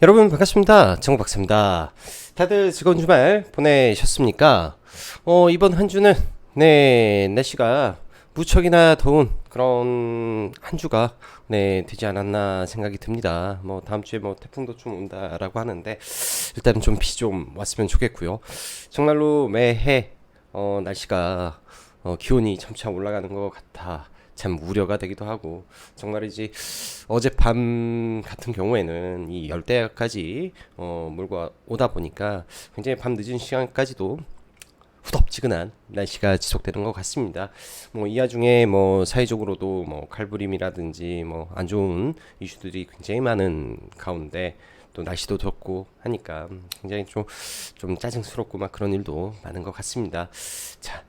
여러분 반갑습니다. 정박사입니다. 다들 즐거운 주말 보내셨습니까? 이번 한 주는 날씨가 무척이나 더운 그런 한 주가 되지 않았나 생각이 듭니다. 뭐 다음 주에 뭐 태풍도 좀 온다라고 하는데 일단은 좀 비 좀 왔으면 좋겠고요. 정말로 매해 날씨가 기온이 점차 올라가는 것 같아 참 우려가 되기도 하고 정말이지 어젯밤 같은 경우에는 이 열대야까지 몰고 오다 보니까 굉장히 밤 늦은 시간까지도 후덥지근한 날씨가 지속되는 것 같습니다. 뭐 이 와중에 뭐 사회적으로도 뭐 칼부림이라든지 뭐 안 좋은 이슈들이 굉장히 많은 가운데 또 날씨도 덥고 하니까 굉장히 좀 짜증스럽고 막 그런 일도 많은 것 같습니다. 자,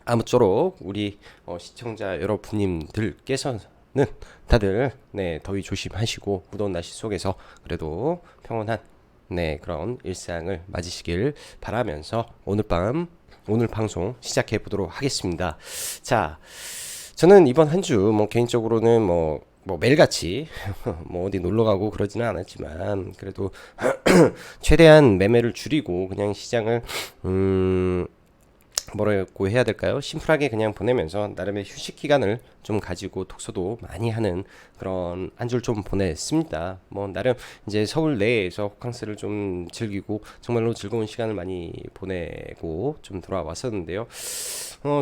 아무쪼록 우리 시청자 여러분님들께서는 다들 더위 조심하시고 무더운 날씨 속에서 그래도 평온한 그런 일상을 맞으시길 바라면서 오늘 방송 시작해 보도록 하겠습니다. 자, 저는 이번 한 주 뭐 개인적으로는 뭐 매일같이 뭐 어디 놀러 가고 그러지는 않았지만 그래도 최대한 매매를 줄이고 그냥 시장을 뭐라고 해야 될까요? 심플하게 그냥 보내면서 나름의 휴식 기간을 좀 가지고 독서도 많이 하는 그런 한 줄 좀 보냈습니다. 뭐 나름 이제 서울 내에서 호캉스를 좀 즐기고 정말로 즐거운 시간을 많이 보내고 좀 돌아왔었는데요.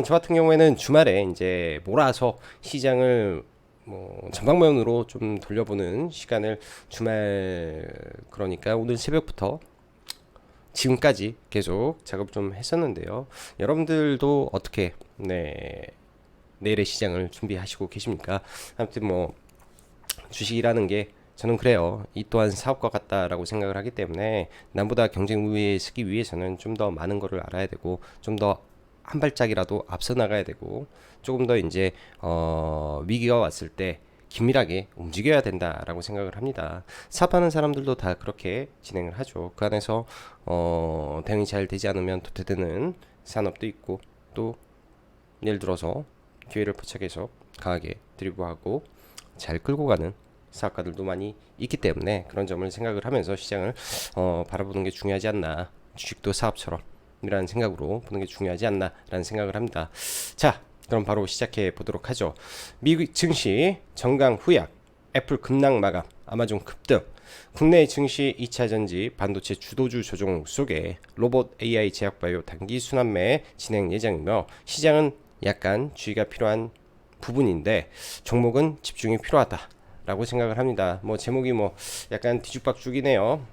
저 같은 경우에는 주말에 이제 몰아서 시장을 뭐 전방면으로 좀 돌려보는 시간을 주말 그러니까 오늘 새벽부터 지금까지 계속 작업 좀 했었는데요. 여러분들도 어떻게 내일의 시장을 준비하시고 계십니까? 아무튼 뭐 주식이라는 게 저는 그래요. 이 또한 사업과 같다라고 생각을 하기 때문에 남보다 경쟁 우위에 서기 위해서는 좀 더 많은 거를 알아야 되고 좀 더 한 발짝이라도 앞서 나가야 되고 조금 더 이제 위기가 왔을 때 긴밀하게 움직여야 된다라고 생각을 합니다. 사업하는 사람들도 다 그렇게 진행을 하죠. 그 안에서 대응이 잘 되지 않으면 도태되는 산업도 있고 또 예를 들어서 기회를 포착해서 강하게 드리블하고 잘 끌고 가는 사업가들도 많이 있기 때문에 그런 점을 생각을 하면서 시장을 바라보는 게 중요하지 않나. 주식도 사업처럼 이라는 생각으로 보는 게 중요하지 않나라는 생각을 합니다. 자, 그럼 바로 시작해 보도록 하죠. 미국 증시 정강 후약, 애플 급락 마감, 아마존 급등, 국내 증시 2차 전지 반도체 주도주 조정 속에 로봇 AI 제약바이오 단기 순환매 진행 예정이며 시장은 약간 주의가 필요한 부분인데 종목은 집중이 필요하다. 라고 생각을 합니다. 뭐 제목이 뭐 약간 뒤죽박죽이네요.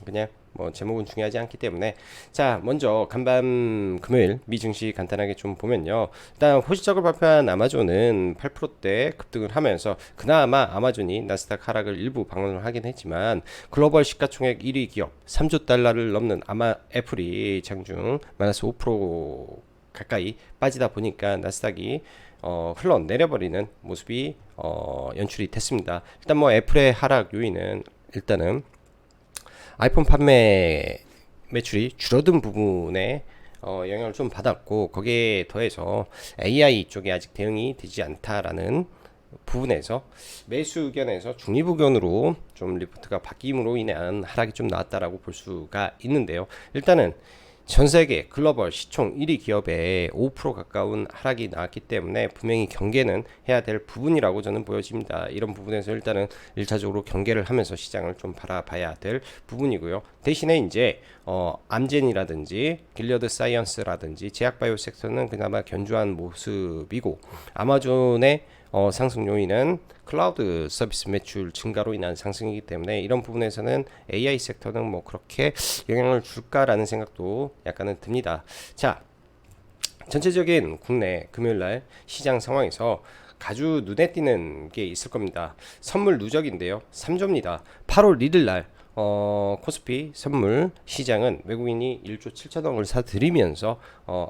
그냥 뭐 제목은 중요하지 않기 때문에 자 먼저 간밤 금요일 미증시 간단하게 좀 보면요. 일단 호시적을 발표한 아마존은 8%대 급등을 하면서 그나마 아마존이 나스닥 하락을 일부 방어를 하긴 했지만 글로벌 시가총액 1위 기업 3조 달러를 넘는 애플이 장중 마이너스 5% 가까이 빠지다 보니까 나스닥이 흘러내려버리는 모습이 연출이 됐습니다. 일단 뭐 애플의 하락 요인은 일단은 아이폰 판매 매출이 줄어든 부분에 영향을 좀 받았고 거기에 더해서 AI 쪽에 아직 대응이 되지 않다라는 부분에서 매수 의견에서 중립 의견으로 좀 리포트가 바뀜으로 인한 하락이 좀 나왔다라고 볼 수가 있는데요. 일단은 전 세계 글로벌 시총 1위 기업에 5% 가까운 하락이 나왔기 때문에 분명히 경계는 해야 될 부분이라고 저는 보여집니다. 이런 부분에서 일단은 1차적으로 경계를 하면서 시장을 좀 바라봐야 될 부분이고요. 대신에 이제 암젠이라든지 길리어드 사이언스라든지 제약바이오 섹터는 그나마 견조한 모습이고 아마존의 상승 요인은 클라우드 서비스 매출 증가로 인한 상승이기 때문에 이런 부분에서는 AI 섹터는 뭐 그렇게 영향을 줄까라는 생각도 약간은 듭니다. 자, 전체적인 국내 금요일날 시장 상황에서 아주 눈에 띄는 게 있을 겁니다. 선물 누적인데요. 3조입니다. 8월 1일 날 코스피 선물 시장은 외국인이 1조 7천억을 사들이면서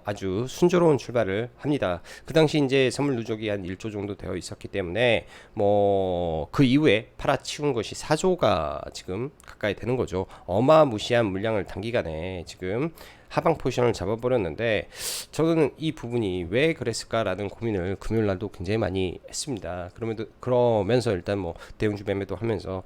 아주 순조로운 출발을 합니다. 그 당시 이제 선물 누적이 한 1조 정도 되어 있었기 때문에 뭐 그 이후에 팔아치운 것이 4조가 지금 가까이 되는 거죠. 어마무시한 물량을 단기간에 지금 하방 포지션을 잡아버렸는데 저는 이 부분이 왜 그랬을까라는 고민을 금요일 날도 굉장히 많이 했습니다. 그러면서 일단 뭐 대형주 매매도 하면서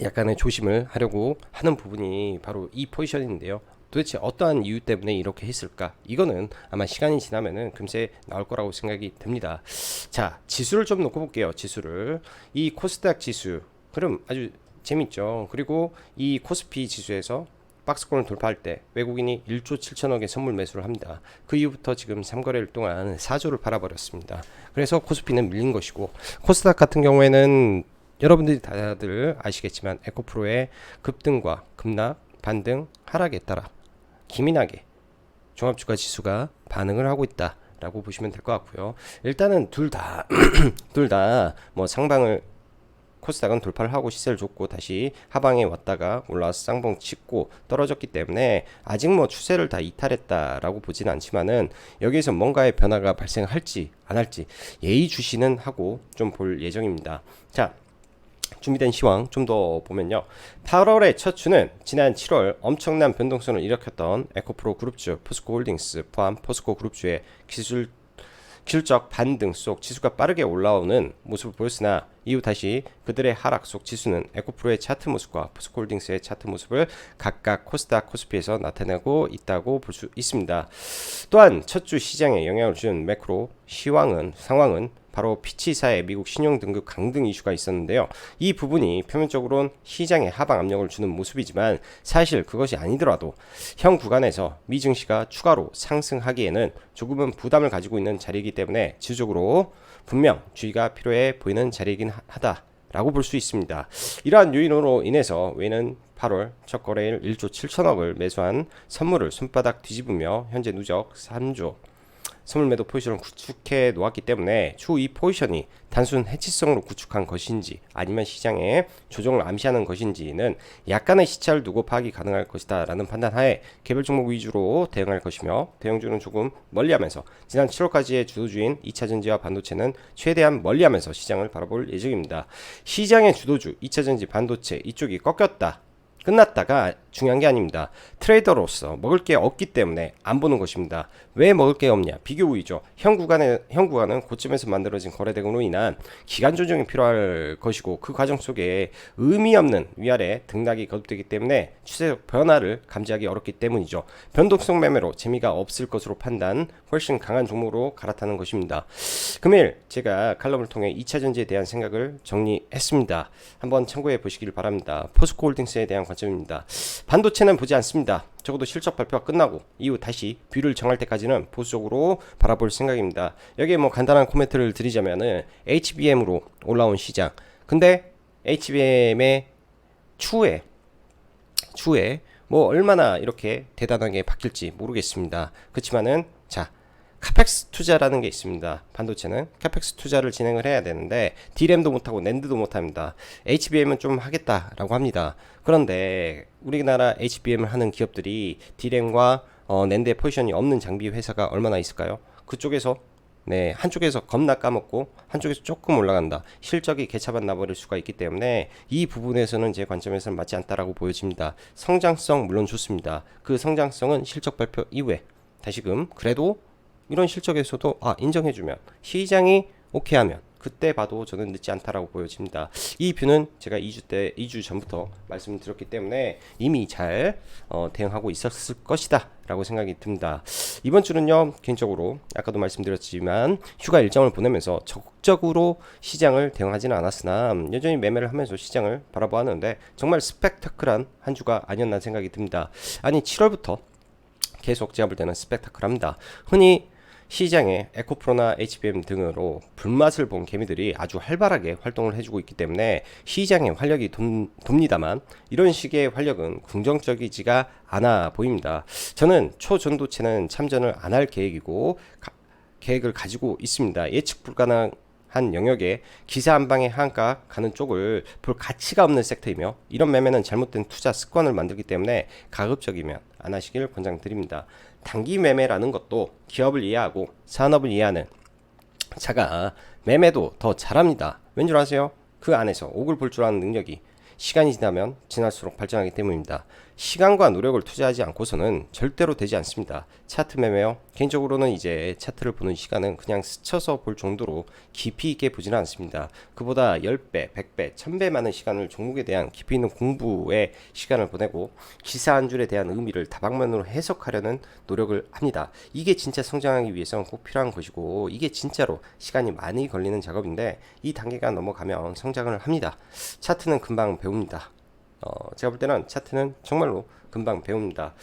약간의 조심을 하려고 하는 부분이 바로 이 포지션인데요. 도대체 어떠한 이유 때문에 이렇게 했을까? 이거는 아마 시간이 지나면은 금세 나올 거라고 생각이 듭니다. 자, 지수를 좀 놓고 볼게요. 지수를. 이 코스닥 지수. 그럼 아주 재밌죠. 그리고 이 코스피 지수에서 박스권을 돌파할 때 외국인이 1조 7천억의 선물 매수를 합니다. 그 이후부터 지금 3거래일 동안 4조를 팔아버렸습니다. 그래서 코스피는 밀린 것이고, 코스닥 같은 경우에는 여러분들이 다들 아시겠지만 에코프로의 급등과 급락, 반등, 하락에 따라 기민하게 종합주가 지수가 반응을 하고 있다라고 보시면 될 것 같고요. 일단은 둘 다 뭐 상방을, 코스닥은 돌파를 하고 시세를 줬고 다시 하방에 왔다가 올라와서 쌍봉 찍고 떨어졌기 때문에 아직 뭐 추세를 다 이탈했다라고 보지는 않지만은 여기에서 뭔가의 변화가 발생할지 안 할지 예의주시는 하고 좀 볼 예정입니다. 자, 준비된 시황 좀 더 보면요. 8월의 첫 주는 지난 7월 엄청난 변동성을 일으켰던 에코프로 그룹주, 포스코홀딩스 포함 포스코 그룹주의 기술적 반등 속 지수가 빠르게 올라오는 모습을 보였으나 이후 다시 그들의 하락 속 지수는 에코프로의 차트 모습과 포스코홀딩스의 차트 모습을 각각 코스닥, 코스피에서 나타내고 있다고 볼 수 있습니다. 또한 첫 주 시장에 영향을 준 매크로 상황은 바로 피치사의 미국 신용등급 강등 이슈가 있었는데요. 이 부분이 표면적으로는 시장에 하방 압력을 주는 모습이지만 사실 그것이 아니더라도 현 구간에서 미 증시가 추가로 상승하기에는 조금은 부담을 가지고 있는 자리이기 때문에 지속적으로 분명 주의가 필요해 보이는 자리이긴 하다라고 볼 수 있습니다. 이러한 요인으로 인해서 외는 8월 첫 거래일 1조 7천억을 매수한 선물을 손바닥 뒤집으며 현재 누적 3조 선물 매도 포지션을 구축해 놓았기 때문에 추후 이 포지션이 단순 해치성으로 구축한 것인지 아니면 시장의 조정을 암시하는 것인지는 약간의 시차를 두고 파악이 가능할 것이다 라는 판단하에 개별 종목 위주로 대응할 것이며, 대형주는 조금 멀리하면서 지난 7월까지의 주도주인 2차전지와 반도체는 최대한 멀리하면서 시장을 바라볼 예정입니다. 시장의 주도주 2차전지, 반도체 이쪽이 꺾였다, 끝났다가 중요한 게 아닙니다. 트레이더로서 먹을 게 없기 때문에 안 보는 것입니다. 왜 먹을 게 없냐? 비교 우위죠. 현 구간은 고점에서 만들어진 거래대금으로 인한 기간 조정이 필요할 것이고, 그 과정 속에 의미 없는 위아래 등락이 거듭되기 때문에 추세적 변화를 감지하기 어렵기 때문이죠. 변동성 매매로 재미가 없을 것으로 판단, 훨씬 강한 종목으로 갈아타는 것입니다. 금일 제가 칼럼을 통해 2차전지에 대한 생각을 정리했습니다. 한번 참고해 보시길 바랍니다. 포스코홀딩스에 대한 관점입니다. 반도체는 보지 않습니다. 적어도 실적 발표가 끝나고 이후 다시 뷰를 정할 때까지는 보수적으로 바라볼 생각입니다. 여기에 뭐 간단한 코멘트를 드리자면은 HBM으로 올라온 시장. 근데 HBM의 추후에 뭐 얼마나 이렇게 대단하게 바뀔지 모르겠습니다. 그렇지만은 자, 카펙스 투자라는 게 있습니다. 반도체는 카펙스 투자를 진행을 해야 되는데 D램도 못하고 낸드도 못합니다. HBM은 좀 하겠다라고 합니다. 그런데 우리나라 HBM을 하는 기업들이 D램과 낸드의 포지션이 없는 장비 회사가 얼마나 있을까요? 그쪽에서 한쪽에서 겁나 까먹고 한쪽에서 조금 올라간다. 실적이 개차반 나버릴 수가 있기 때문에 이 부분에서는 제 관점에서는 맞지 않다라고 보여집니다. 성장성 물론 좋습니다. 그 성장성은 실적 발표 이후에 다시금 그래도 이런 실적에서도 인정해주면, 시장이 오케이하면 그때 봐도 저는 늦지 않다라고 보여집니다. 이 뷰는 제가 2주 전부터 말씀드렸기 때문에 이미 잘 대응하고 있었을 것이다 라고 생각이 듭니다. 이번 주는요, 개인적으로 아까도 말씀드렸지만 휴가 일정을 보내면서 적극적으로 시장을 대응하지는 않았으나 여전히 매매를 하면서 시장을 바라보았는데 정말 스펙타클한 한 주가 아니었나 생각이 듭니다. 아니 7월부터 계속 제가 볼 때는 스펙타클합니다. 흔히 시장에 에코프로나 HBM 등으로 불맛을 본 개미들이 아주 활발하게 활동을 해주고 있기 때문에 시장에 활력이 돕니다만 이런 식의 활력은 긍정적이지가 않아 보입니다. 저는 초전도체는 참전을 안 할 계획이고 계획을 가지고 있습니다. 예측 불가능한 영역에 기사 한 방에 한가 가는 쪽을 볼 가치가 없는 섹터이며, 이런 매매는 잘못된 투자 습관을 만들기 때문에 가급적이면 안 하시길 권장드립니다. 단기 매매라는 것도 기업을 이해하고 산업을 이해하는 자가 매매도 더 잘합니다. 왠 줄 아세요? 그 안에서 옥을 볼 줄 아는 능력이 시간이 지나면 지날수록 발전하기 때문입니다. 시간과 노력을 투자하지 않고서는 절대로 되지 않습니다. 차트 매매요. 개인적으로는 이제 차트를 보는 시간은 그냥 스쳐서 볼 정도로 깊이 있게 보지는 않습니다. 그보다 10배, 100배, 1000배 많은 시간을 종목에 대한 깊이 있는 공부에 시간을 보내고 기사 한 줄에 대한 의미를 다방면으로 해석하려는 노력을 합니다. 이게 진짜 성장하기 위해서는 꼭 필요한 것이고, 이게 진짜로 시간이 많이 걸리는 작업인데 이 단계가 넘어가면 성장을 합니다. 차트는 금방 배웁니다. 제가 볼 때는 차트는 정말로 금방 배웁니다.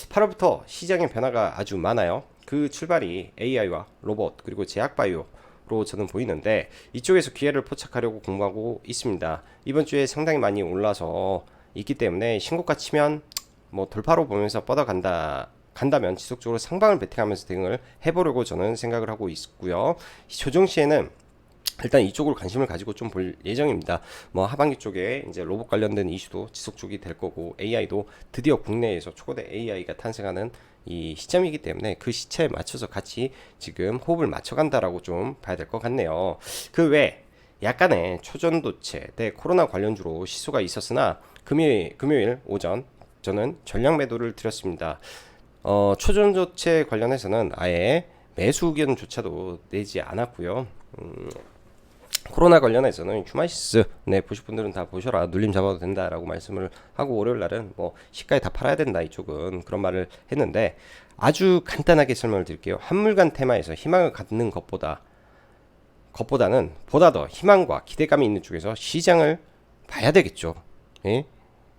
8월부터 시장의 변화가 아주 많아요. 그 출발이 AI와 로봇 그리고 제약바이오로 저는 보이는데, 이쪽에서 기회를 포착하려고 공부하고 있습니다. 이번 주에 상당히 많이 올라서 있기 때문에 신고가 치면 뭐 돌파로 보면서 간다면 지속적으로 상방을 베팅하면서 대응을 해보려고 저는 생각을 하고 있고요. 조정 시에는 일단 이쪽으로 관심을 가지고 좀 볼 예정입니다. 뭐 하반기 쪽에 이제 로봇 관련된 이슈도 지속적이 될 거고, AI도 드디어 국내에서 초거대 AI가 탄생하는 이 시점이기 때문에 그 시차에 맞춰서 같이 지금 호흡을 맞춰간다라고 좀 봐야 될 것 같네요. 그 외 약간의 초전도체 대 코로나 관련주로 시소가 있었으나 금요일 오전 저는 전량 매도를 드렸습니다. 초전도체 관련해서는 아예 매수 의견조차도 내지 않았고요. 코로나 관련해서는 휴마시스 보실 분들은 다 보셔라, 눌림 잡아도 된다라고 말씀을 하고, 월요일 날은 뭐 시가에 다 팔아야 된다 이쪽은 그런 말을 했는데, 아주 간단하게 설명을 드릴게요. 한물간 테마에서 희망을 갖는 것보다는 보다 더 희망과 기대감이 있는 쪽에서 시장을 봐야 되겠죠. 예?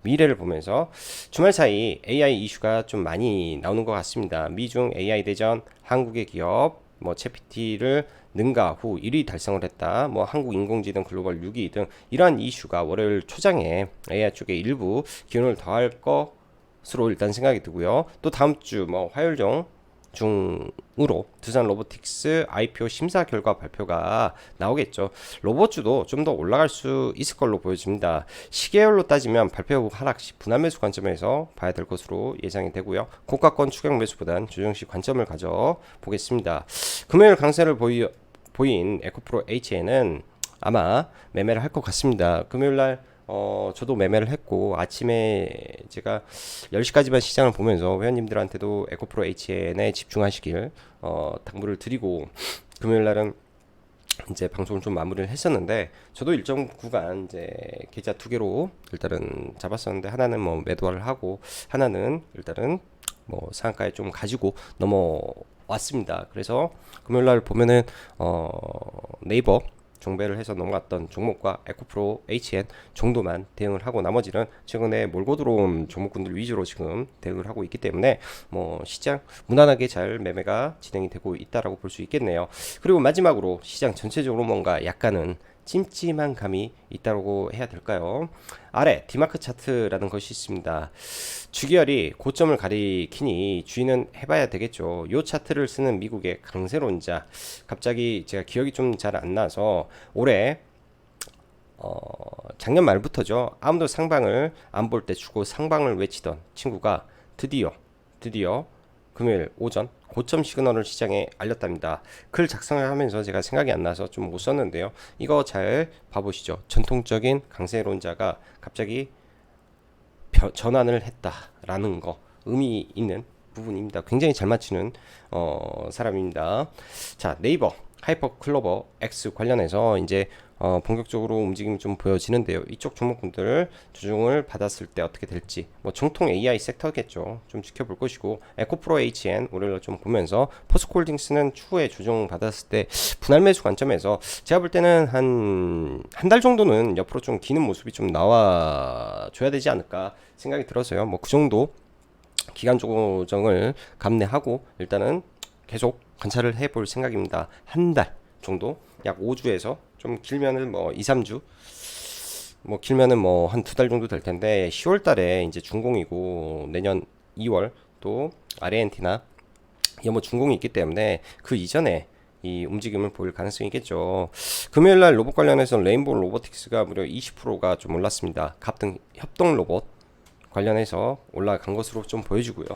미래를 보면서 주말 사이 AI 이슈가 좀 많이 나오는 것 같습니다. 미중 AI 대전, 한국의 기업 뭐 챗GPT를 능가 후 1위 달성을 했다, 뭐 한국 인공지능 글로벌 6위 등 이러한 이슈가 월요일 초장에 AI 쪽에 일부 기운을 더할 것으로 일단 생각이 들고요. 또 다음 주 뭐 화요일 중으로 두산 로보틱스 IPO 심사 결과 발표가 나오겠죠. 로봇주도 좀 더 올라갈 수 있을 걸로 보여집니다. 시계열로 따지면 발표 후 하락 시 분할 매수 관점에서 봐야 될 것으로 예상이 되고요. 고가권 추격 매수보단 조정 시 관점을 가져 보겠습니다. 금요일 강세를 보인 에코프로 HN은 아마 매매를 할 것 같습니다. 금요일 날 저도 매매를 했고, 아침에 제가 10시까지만 시장을 보면서 회원님들한테도 에코프로 HN에 집중하시길 당부를 드리고, 금요일 날은 이제 방송을 좀 마무리를 했었는데, 저도 일정 구간 이제 계좌 2개로 일단은 잡았었는데, 하나는 뭐 매도를 하고 하나는 일단은 뭐 상한가에 좀 가지고 넘어왔습니다. 그래서 금요일 날 보면은 네이버 종배를 해서 넘어갔던 종목과 에코프로 HN 정도만 대응을 하고, 나머지는 최근에 몰고 들어온 종목군들 위주로 지금 대응을 하고 있기 때문에 뭐 시장 무난하게 잘 매매가 진행이 되고 있다라고 볼 수 있겠네요. 그리고 마지막으로 시장 전체적으로 뭔가 약간은 찜찜한 감이 있다고 해야 될까요? 아래 디마크 차트라는 것이 있습니다. 주기열이 고점을 가리키니 주의는 해봐야 되겠죠. 이 차트를 쓰는 미국의 강세론자, 갑자기 제가 기억이 좀 잘 안 나서 올해 작년 말부터죠. 아무도 상방을 안 볼 때 주고 상방을 외치던 친구가 드디어 금요일 오전 고점 시그널을 시장에 알렸답니다. 글 작성을 하면서 제가 생각이 안 나서 좀 못 썼는데요. 이거 잘 봐보시죠. 전통적인 강세론자가 갑자기 전환을 했다라는 거, 의미 있는 부분입니다. 굉장히 잘 맞추는 사람입니다. 자, 네이버 하이퍼 클로버 X 관련해서 이제 본격적으로 움직임이 좀 보여지는데요. 이쪽 종목군들 조정을 받았을 때 어떻게 될지, 뭐 정통 AI 섹터겠죠. 좀 지켜볼 것이고, 에코프로 HN 올해를 좀 보면서, 포스코홀딩스는 추후에 조정 받았을 때 분할 매수 관점에서 제가 볼 때는 한 달 정도는 옆으로 좀 기는 모습이 좀 나와줘야 되지 않을까 생각이 들어서요. 뭐 그 정도 기간 조정을 감내하고 일단은 계속 관찰을 해볼 생각입니다. 한 달 정도, 약 5주에서 좀 길면은 뭐 2, 3주, 뭐 길면은 뭐 한 2달 정도 될 텐데, 10월 달에 이제 준공이고 내년 2월 또 아르헨티나 뭐 준공이 있기 때문에 그 이전에 이 움직임을 보일 가능성이 있겠죠. 금요일 날 로봇 관련해서 레인보우 로보틱스가 무려 20%가 좀 올랐습니다. 갑등 협동 로봇 관련해서 올라간 것으로 좀 보여지고요.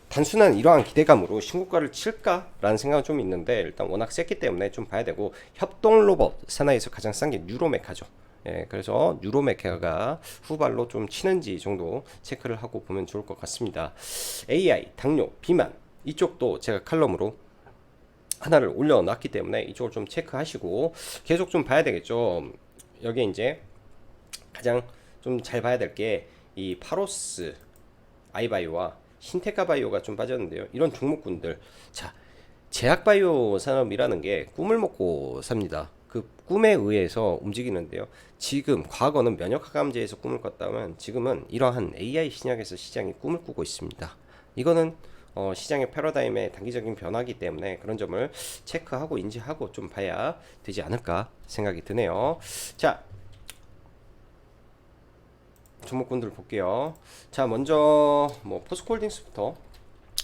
단순한 이러한 기대감으로 신고가를 칠까라는 생각은 좀 있는데, 일단 워낙 셌기 때문에 좀 봐야 되고, 협동 로봇 산하에서 가장 싼 게 뉴로메카죠. 예, 그래서 뉴로메카가 후발로 좀 치는지 정도 체크를 하고 보면 좋을 것 같습니다. AI, 당뇨, 비만 이쪽도 제가 칼럼으로 하나를 올려놨기 때문에 이쪽을 좀 체크하시고 계속 좀 봐야 되겠죠. 여기 이제 가장 좀 잘 봐야 될 게 이 파로스 아이바이오와 신테카바이오가 좀 빠졌는데요. 이런 종목군들, 자, 제약바이오 산업이라는 게 꿈을 먹고 삽니다. 그 꿈에 의해서 움직이는데요. 지금 과거는 면역학암제에서 꿈을 꿨다면 지금은 이러한 AI 신약에서 시장이 꿈을 꾸고 있습니다. 이거는 시장의 패러다임의 단기적인 변화기 때문에 그런 점을 체크하고 인지하고 좀 봐야 되지 않을까 생각이 드네요. 자, 종목군들 볼게요. 자, 먼저 뭐 포스코홀딩스부터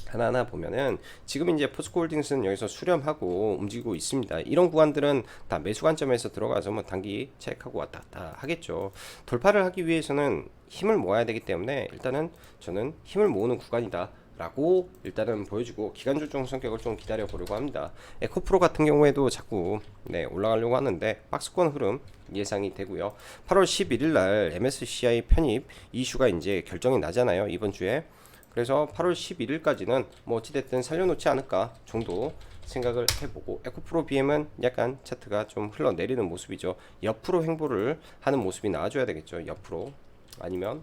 하나하나 보면은 지금 이제 포스코홀딩스는 여기서 수렴하고 움직이고 있습니다. 이런 구간들은 다 매수 관점에서 들어가서 뭐 단기 체크하고 왔다 갔다 하겠죠. 돌파를 하기 위해서는 힘을 모아야 되기 때문에 일단은 저는 힘을 모으는 구간이다 라고 일단은 보여주고 기간조정 성격을 좀 기다려 보려고 합니다. 에코프로 같은 경우에도 자꾸 올라가려고 하는데 박스권 흐름 예상이 되고요. 8월 11일 날 MSCI 편입 이슈가 이제 결정이 나잖아요, 이번 주에. 그래서 8월 11일까지는 뭐 어찌됐든 살려놓지 않을까 정도 생각을 해보고, 에코프로 BM은 약간 차트가 좀 흘러내리는 모습이죠. 옆으로 횡보를 하는 모습이 나와줘야 되겠죠. 옆으로, 아니면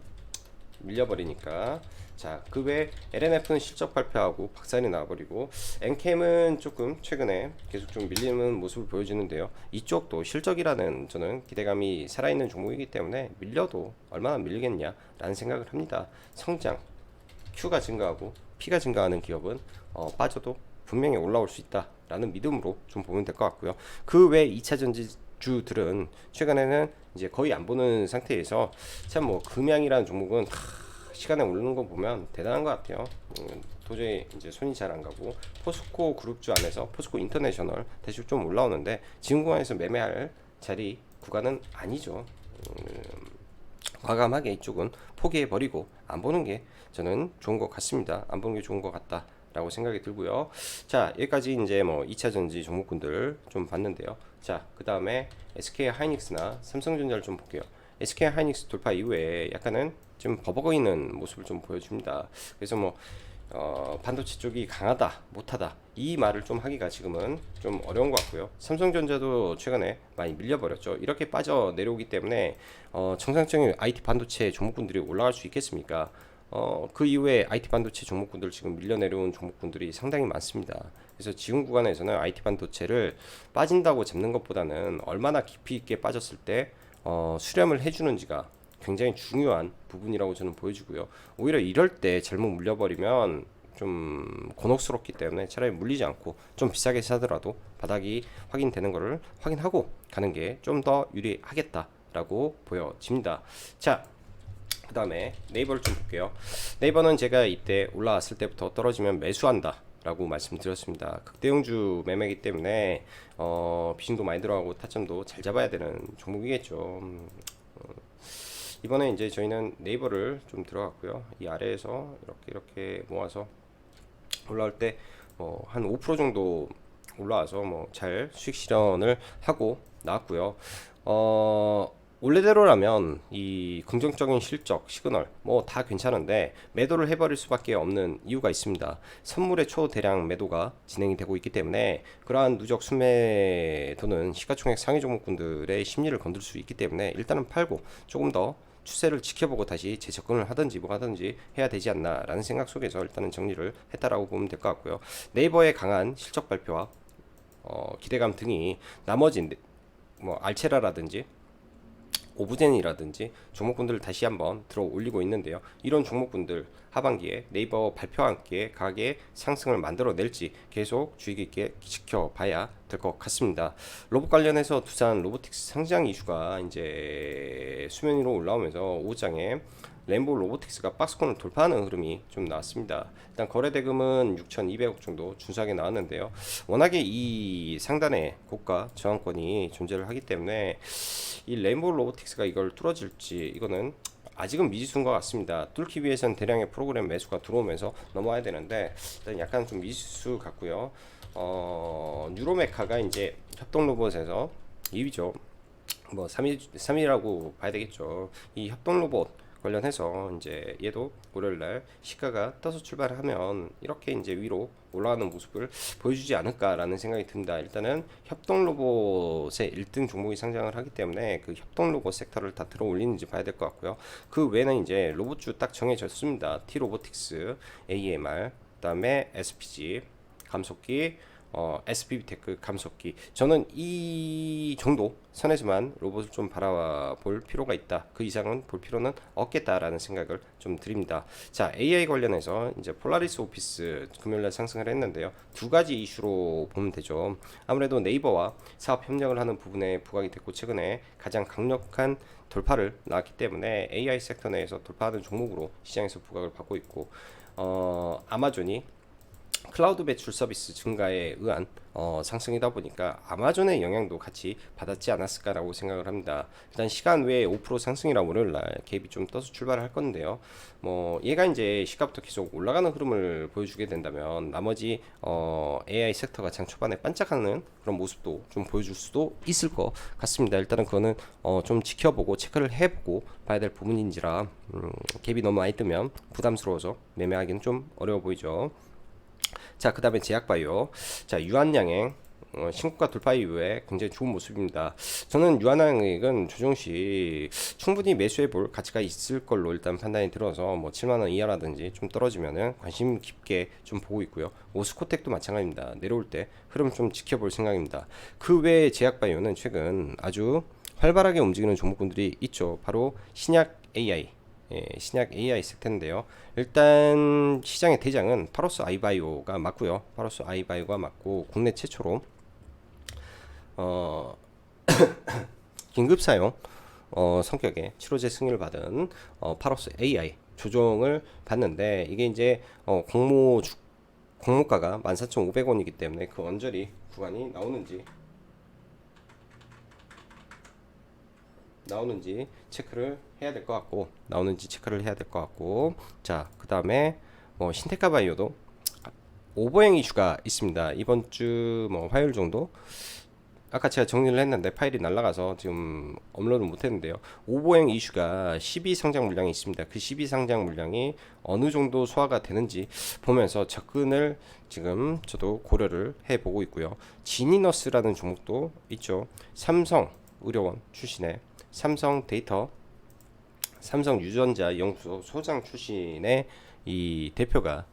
밀려버리니까. 자, 그 외 LNF는 실적 발표하고 박살이 나버리고, 엔캠은 조금 최근에 계속 좀 밀리는 모습을 보여주는데요. 이쪽도 실적이라는 저는 기대감이 살아있는 종목이기 때문에 밀려도 얼마나 밀리겠냐라는 생각을 합니다. 성장, Q가 증가하고 P가 증가하는 기업은 빠져도 분명히 올라올 수 있다라는 믿음으로 좀 보면 될 것 같고요. 그 외 2차 전지주들은 최근에는 이제 거의 안 보는 상태에서, 참 뭐 금양이라는 종목은 시간에 오르는 거 보면 대단한 것 같아요. 도저히 이제 손이 잘 안 가고, 포스코 그룹주 안에서 포스코 인터내셔널 대충 좀 올라오는데 지금 구간에서 매매할 자리 구간은 아니죠. 과감하게 이쪽은 포기해버리고 안 보는 게 저는 좋은 것 같습니다. 안 보는 게 좋은 것 같다 라고 생각이 들고요. 자, 여기까지 이제 뭐 2차 전지 종목군들 좀 봤는데요. 자, 그 다음에 SK 하이닉스나 삼성전자를 좀 볼게요. SK 하이닉스 돌파 이후에 약간은 좀 버벅이는 모습을 좀 보여줍니다. 그래서 뭐 반도체 쪽이 강하다 못하다 이 말을 좀 하기가 지금은 좀 어려운 것 같고요. 삼성전자도 최근에 많이 밀려버렸죠. 이렇게 빠져 내려오기 때문에 정상적인 IT 반도체 종목군들이 올라갈 수 있겠습니까? 그 이후에 IT 반도체 종목군들 지금 밀려 내려온 종목군들이 상당히 많습니다. 그래서 지금 구간에서는 IT 반도체를 빠진다고 잡는 것보다는 얼마나 깊이 있게 빠졌을 때 수렴을 해주는지가 굉장히 중요한 부분이라고 저는 보여지고요. 오히려 이럴 때 잘못 물려버리면 좀 곤혹스럽기 때문에 차라리 물리지 않고 좀 비싸게 사더라도 바닥이 확인되는 것을 확인하고 가는 게 좀 더 유리하겠다라고 보여집니다. 자, 그 다음에 네이버를 좀 볼게요. 네이버는 제가 이때 올라왔을 때부터 떨어지면 매수한다 라고 말씀드렸습니다. 극대형주 매매이기 때문에 비중도 많이 들어가고 타점도 잘 잡아야 되는 종목이겠죠. 이번에 이제 저희는 네이버를 좀 들어갔고요. 이 아래에서 이렇게 모아서 올라올 때 한 5% 정도 올라와서 뭐 잘 수익 실현을 하고 나왔고요. 원래대로라면 이 긍정적인 실적 시그널 뭐 다 괜찮은데 매도를 해버릴 수밖에 없는 이유가 있습니다. 선물의 초대량 매도가 진행이 되고 있기 때문에 그러한 누적 순매도는 시가총액 상위 종목군들의 심리를 건들 수 있기 때문에 일단은 팔고 조금 더 추세를 지켜보고 다시 재접근을 하든지 뭐 하든지 해야 되지 않나 라는 생각 속에서 일단은 정리를 했다라고 보면 될 것 같고요. 네이버의 강한 실적 발표와 기대감 등이 나머지 뭐 알체라라든지 오브젠이라든지 종목군들을 다시 한번 들어 올리고 있는데요. 이런 종목군들 하반기에 네이버 발표와 함께 가게 상승을 만들어낼지 계속 주의 깊게 지켜봐야 될 것 같습니다. 로봇 관련해서 두산 로보틱스 상장 이슈가 이제 수면 위로 올라오면서 오후장에 램보 로보틱스가 박스권을 돌파하는 흐름이 좀 나왔습니다. 일단 거래 대금은 6,200억 정도 준수하게 나왔는데요. 워낙에 이 상단에 고가 저항권이 존재를 하기 때문에 이 램보 로보틱스가 이걸 뚫어질지 이거는 아직은 미지수인 것 같습니다. 뚫기 위해서는 대량의 프로그램 매수가 들어오면서 넘어야 되는데 일단 약간 좀 미지수 같고요. 뉴로메카가 이제 협동 로봇에서 2위죠. 뭐 3위라고 봐야 되겠죠. 이 협동 로봇 관련해서 이제 얘도 월요일날 시가가 떠서 출발하면 이렇게 이제 위로 올라가는 모습을 보여주지 않을까라는 생각이 듭니다. 일단은 협동 로봇의 1등 종목이 상장을 하기 때문에 그 협동 로봇 섹터를 다 들어 올리는지 봐야 될 것 같고요. 그 외에는 이제 로봇주 딱 정해졌습니다. T 로보틱스, AMR, 그다음에 SPG, 감속기, SPB 테크 감속기. 저는 이 정도 선에서만 로봇을 좀 바라볼 필요가 있다. 그 이상은 볼 필요는 없겠다라는 생각을 좀 드립니다. 자, AI 관련해서 이제 폴라리스 오피스 금요일날 상승을 했는데요. 두 가지 이슈로 보면 되죠. 아무래도 네이버와 사업 협력을 하는 부분에 부각이 됐고, 최근에 가장 강력한 돌파를 나왔기 때문에 AI 섹터 내에서 돌파하는 종목으로 시장에서 부각을 받고 있고, 아마존이 클라우드 배출 서비스 증가에 의한 상승이다 보니까 아마존의 영향도 같이 받았지 않았을까라고 생각을 합니다. 일단 시간 외에 5% 상승이라 월요일날 갭이 좀 떠서 출발을 할 건데요. 뭐 얘가 이제 시가부터 계속 올라가는 흐름을 보여주게 된다면 나머지 AI 섹터가 장 초반에 반짝하는 그런 모습도 좀 보여줄 수도 있을 것 같습니다. 일단은 그거는 좀 지켜보고 체크를 해보고 봐야 될 부분인지라 갭이 너무 많이 뜨면 부담스러워서 매매하기는 좀 어려워 보이죠. 자, 그 다음에 제약바이오. 자, 유한양행 신고가 돌파 이후에 굉장히 좋은 모습입니다. 저는 유한양행은 조정시 충분히 매수해 볼 가치가 있을 걸로 일단 판단이 들어서 뭐 7만원 이하라든지 좀 떨어지면은 관심 깊게 좀 보고 있고요. 오스코텍도 마찬가지입니다. 내려올 때 흐름 좀 지켜볼 생각입니다. 그 외에 제약바이오는 최근 아주 활발하게 움직이는 종목군들이 있죠. 바로 신약 AI, 신약 AI 섹터인데요. 일단 시장의 대장은 파로스 아이바이오가 맞고요. 파로스 아이바이오가 맞고 국내 최초로 어, 긴급 사용 성격의 치료제 승인을 받은 파로스 AI 조정을 받는데, 이게 이제 공모가가 14,500원이기 때문에 그 언저리 구간이 나오는지 체크를 해야 될 것 같고, 자, 그 다음에 신테카 바이오도 오버행 이슈가 있습니다. 이번 주 화요일 정도, 아까 제가 정리를 했는데 파일이 날라가서 지금 업로드 못했는데요. 오버행 이슈가 12 상장 물량이 있습니다. 그 12 상장 물량이 어느 정도 소화가 되는지 보면서 접근을 지금 저도 고려를 해보고 있고요. 지니너스라는 종목도 있죠. 삼성 의료원 출신의 삼성유전자 연구소 소장 출신의 이 대표가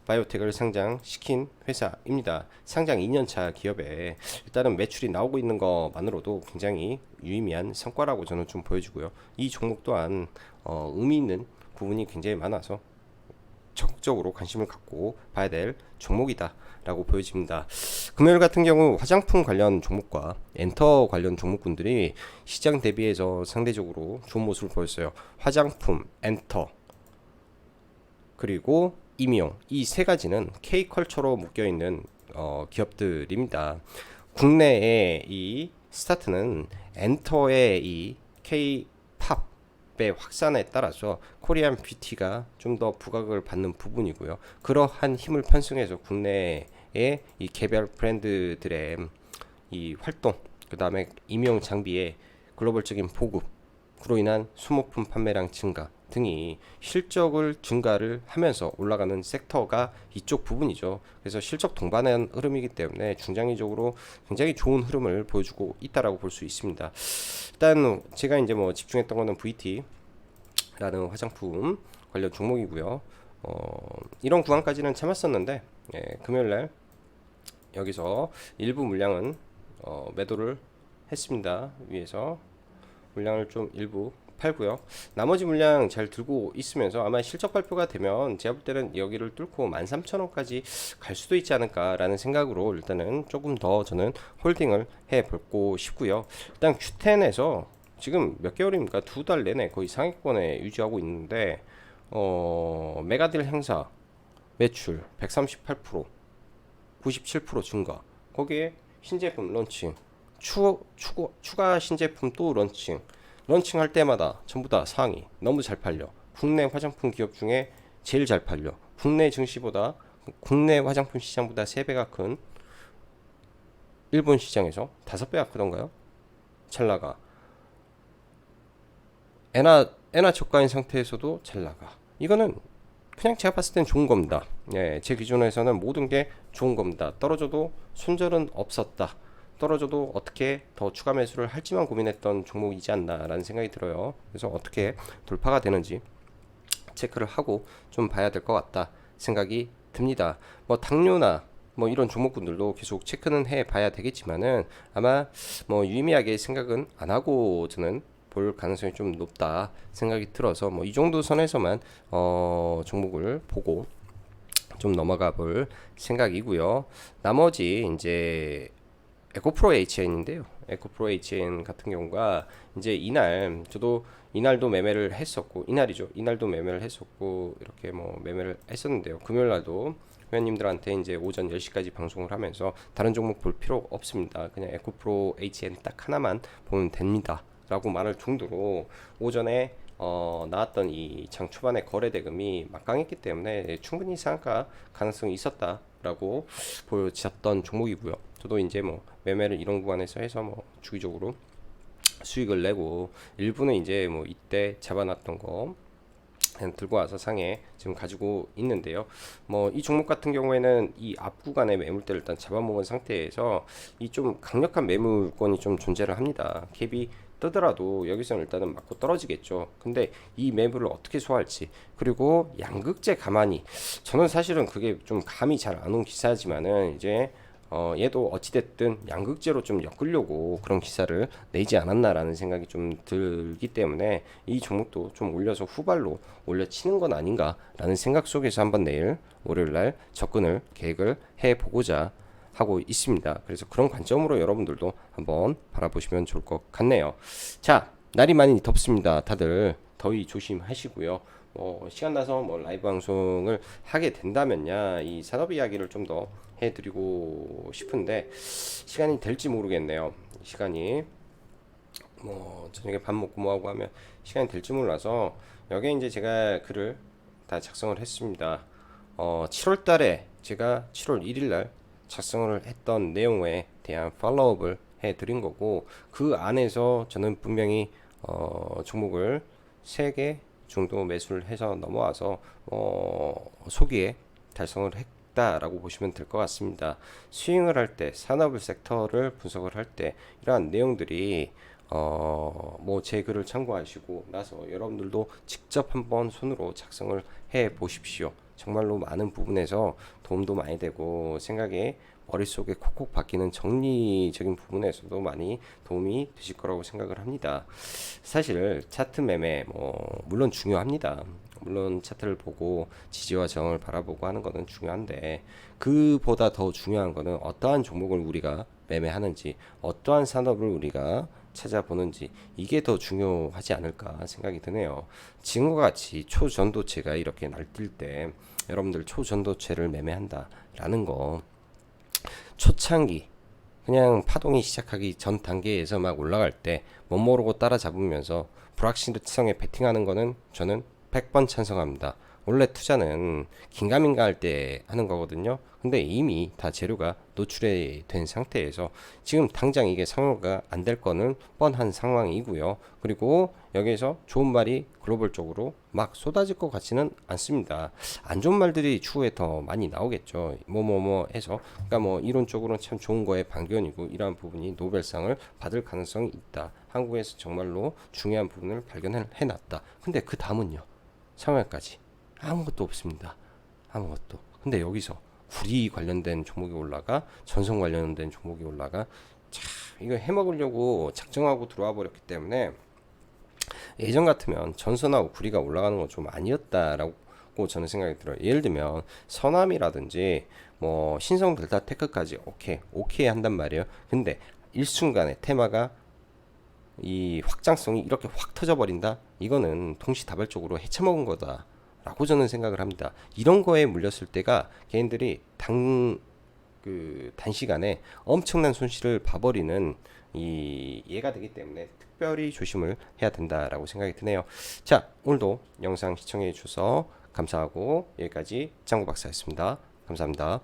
바이오텍을 상장시킨 회사입니다. 상장 2년차 기업에 일단은 매출이 나오고 있는 것만으로도 굉장히 유의미한 성과라고 저는 좀 보여주고요. 이 종목 또한 의미 있는 부분이 굉장히 많아서 적극적으로 관심을 갖고 봐야 될 종목이다 라고 보여집니다. 금요일 같은 경우 화장품 관련 종목과 엔터 관련 종목군들이 시장 대비해서 상대적으로 좋은 모습을 보였어요. 화장품, 엔터, 그리고 임용, 이 세 가지는 K컬처로 묶여있는 기업들입니다. 국내의 이 스타트는 엔터의 이 K-팝의 확산에 따라서 코리안 뷰티가 좀 더 부각을 받는 부분이고요. 그러한 힘을 편승해서 국내의 이 개별 브랜드들의 이 활동, 그 다음에 임용 장비의 글로벌적인 보급으로 인한 소모품 판매량 증가 등이 실적을 증가를 하면서 올라가는 섹터가 이쪽 부분이죠. 그래서 실적 동반한 흐름이기 때문에 중장기적으로 굉장히 좋은 흐름을 보여주고 있다라고 볼 수 있습니다. 일단 제가 이제 집중했던 거는 VT라는 화장품 관련 종목이고요. 이런 구간까지는 참았었는데, 금요일날 여기서 일부 물량은 매도를 했습니다. 위에서 물량을 좀 일부 팔고요. 나머지 물량 잘 들고 있으면서 아마 실적 발표가 되면 제가 볼 때는 여기를 뚫고 13,000원까지 갈 수도 있지 않을까라는 생각으로 일단은 조금 더 저는 홀딩을 해보고 싶고요. 일단 Q10에서 지금 몇 개월입니까? 2달 내내 거의 상위권에 유지하고 있는데 메가딜 행사 매출 138%, 97% 증가, 거기에 신제품 런칭, 추가 신제품 또 런칭할 때마다 전부 다 상위, 너무 잘 팔려. 국내 화장품 기업 중에 제일 잘 팔려. 국내 화장품 시장보다 3배가 큰 일본 시장에서 5배가 크던가요? 찰나가 엔화 저가인 상태에서도 잘 나가. 이거는 그냥 제가 봤을 땐 좋은 겁니다. 예, 제 기준에서는 모든 게 좋은 겁니다. 떨어져도 손절은 없었다. 떨어져도 어떻게 더 추가 매수를 할지만 고민했던 종목이지 않나라는 생각이 들어요. 그래서 어떻게 돌파가 되는지 체크를 하고 좀 봐야 될 것 같다 생각이 듭니다. 뭐 당뇨나 뭐 이런 종목군들도 계속 체크는 해 봐야 되겠지만은 아마 뭐 유의미하게 생각은 안 하고 저는 볼 가능성이 좀 높다 생각이 들어서 뭐 이 정도 선에서만 종목을 보고 좀 넘어가 볼 생각이고요. 나머지 이제 에코프로 HN인데요. 에코프로 HN 같은 경우가 이제 이날 저도 이날도 매매를 했었고 이날이죠. 이날도 매매를 했었고 이렇게 뭐 매매를 했었는데요. 금요일 날도 회원님들한테 이제 오전 10시까지 방송을 하면서 다른 종목 볼 필요 없습니다. 그냥 에코프로 HN 딱 하나만 보면 됩니다. 라고 말할 정도로 오전에 나왔던 이 장 초반에 거래 대금이 막강했기 때문에 충분히 상한가 가능성이 있었다라고 보여졌던 종목이고요. 저도 이제 뭐 매매를 이런 구간에서 해서 뭐 주기적으로 수익을 내고 일부는 이제 뭐 이때 잡아놨던 거 그냥 들고 와서 상에 지금 가지고 있는데요. 뭐 이 종목 같은 경우에는 이 앞 구간의 매물대를 일단 잡아먹은 상태에서 이 좀 강력한 매물권이 좀 존재를 합니다. 갭이 뜨더라도 여기서는 일단은 맞고 떨어지겠죠. 근데 이 매물을 어떻게 소화할지 그리고 양극재 가만히 저는 사실은 그게 좀 감이 잘 안 온 기사지만은 이제 얘도 어찌됐든 양극재로 좀 엮으려고 그런 기사를 내지 않았나라는 생각이 좀 들기 때문에 이 종목도 좀 올려서 후발로 올려치는 건 아닌가라는 생각 속에서 한번 내일 월요일날 접근을 계획을 해보고자 하고 있습니다. 그래서 그런 관점으로 여러분들도 한번 바라보시면 좋을 것 같네요. 자, 날이 많이 덥습니다. 다들 더위 조심하시고요. 시간 나서 뭐 라이브 방송을 하게 된다면야 이 산업 이야기를 좀 더 해드리고 싶은데 시간이 될지 모르겠네요. 시간이 뭐 저녁에 밥 먹고 뭐 하고 하면 시간이 될지 몰라서 여기에 이제 제가 글을 다 작성을 했습니다. 7월 달에 제가 7월 1일 날 작성을 했던 내용에 대한 팔로우업을 해드린 거고 그 안에서 저는 분명히 종목을 3개 정도 매수를 해서 넘어와서 소기에 달성을 했다라고 보시면 될 것 같습니다. 스윙을 할 때 산업 섹터를 분석을 할 때 이러한 내용들이 뭐 제 글을 참고하시고 나서 여러분들도 직접 한번 손으로 작성을 해 보십시오. 정말로 많은 부분에서 도움도 많이 되고 생각에 머릿속에 콕콕 박히는 정리적인 부분에서도 많이 도움이 되실 거라고 생각을 합니다. 사실 차트 매매 뭐 물론 중요합니다. 물론 차트를 보고 지지와 저항을 바라보고 하는 것은 중요한데 그보다 더 중요한 것은 어떠한 종목을 우리가 매매하는지 어떠한 산업을 우리가 찾아보는지 이게 더 중요하지 않을까 생각이 드네요. 지금과 같이 초전도체가 이렇게 날뛸 때 여러분들 초전도체를 매매한다라는 거 초창기 그냥 파동이 시작하기 전 단계에서 막 올라갈 때 못 모르고 따라잡으면서 불확실성에 베팅하는 거는 저는 100번 찬성합니다. 원래 투자는 긴가민가 할 때 하는 거거든요. 근데 이미 다 재료가 노출이 된 상태에서 지금 당장 이게 상호가 안 될 거는 뻔한 상황이고요. 그리고 여기에서 좋은 말이 글로벌적으로 막 쏟아질 것 같지는 않습니다. 안 좋은 말들이 추후에 더 많이 나오겠죠. 뭐뭐뭐 해서 그러니까 뭐 이론적으로는 참 좋은 거에 반견이고 이러한 부분이 노벨상을 받을 가능성이 있다. 한국에서 정말로 중요한 부분을 발견해놨다. 근데 그 다음은요. 상황까지 아무것도 없습니다. 아무것도. 근데 여기서 구리 관련된 종목이 올라가 전선 관련된 종목이 올라가 자 이거 해먹으려고 작정하고 들어와 버렸기 때문에 예전 같으면 전선하고 구리가 올라가는 건 좀 아니었다라고 저는 생각이 들어요. 예를 들면 서남이라든지 뭐 신성 델타 테크까지 오케이 한단 말이에요. 근데 일순간에 테마가 이 확장성이 이렇게 확 터져버린다? 이거는 동시다발적으로 해쳐먹은 거다 라고 저는 생각을 합니다. 이런 거에 물렸을 때가 개인들이 단시간에 엄청난 손실을 봐버리는 이 예가 되기 때문에 특별히 조심을 해야 된다라고 생각이 드네요. 자, 오늘도 영상 시청해 주셔서 감사하고 여기까지 짱구 박사였습니다. 감사합니다.